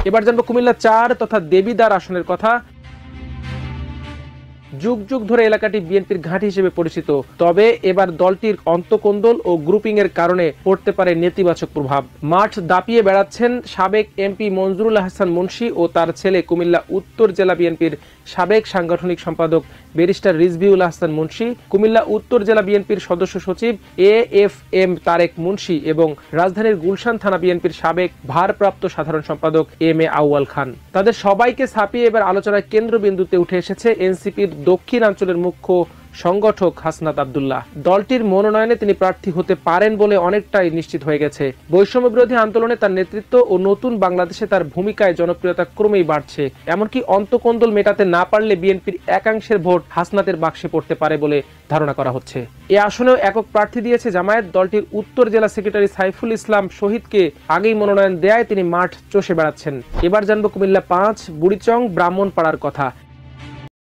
এবার জানবো কুমিল্লা ৪ তথা দেবিদ্বার আসনের কথা। যুগ যুগ ধরে এলাকাটি বিএনপির ঘাঁটি হিসেবে পরিচিত, তবে এবার দলটির অন্তকোন্দল ও গ্রুপিং এর কারণে পড়তে পারে নেতিবাচক প্রভাব। মাঠ দাপিয়ে বেড়াচ্ছেন সাবেক এমপি মঞ্জুরুল আহসান মুন্সী ও তার ছেলে কুমিল্লা উত্তর জেলা বিএনপির সাবেক সাংগঠনিক সম্পাদক ব্যারিস্টার রিজভিউল আহসান মুন্সী, কুমিল্লা উত্তর জেলা বিএনপির সদস্য সচিব AFM তারেক মুন্সী এবং রাজধানীর গুলশান থানা বিএনপির সাবেক ভারপ্রাপ্ত সাধারণ সম্পাদক MA আউয়াল খান। তাদের সবাইকে ছাপিয়ে এবার আলোচনার কেন্দ্রবিন্দুতে উঠে এসেছে এনসিপির দক্ষিণাঞ্চলের মুখ্য সংগঠক হাসনাত আব্দুল্লাহ। দলটির মনোনয়নে তিনি প্রার্থী হতে পারেন বলে অনেকটাই নিশ্চিত হয়ে গেছে। বৈষম্য বিরোধী আন্দোলনে তার নেতৃত্ব ও নতুন বাংলাদেশে তার ভূমিকায় জনপ্রিয়তা ক্রমেই বাড়ছে। এমনকি অন্তকোন্দল মেটাতে না পারলে বিএনপির একাংশের ভোট হাসনাতের বাক্সে পড়তে পারে বলে ধারণা করা হচ্ছে। এ আসনেও একক প্রার্থী দিয়েছে জামায়াত। দলটির উত্তর জেলা সেক্রেটারি সাইফুল ইসলাম শহীদকে আগেই মনোনয়ন দেয়ায় তিনি মাঠ চষে বেড়াচ্ছেন। এবার জানবো কুমিল্লা ৫ বুড়িচং ব্রাহ্মণপাড়ার কথা।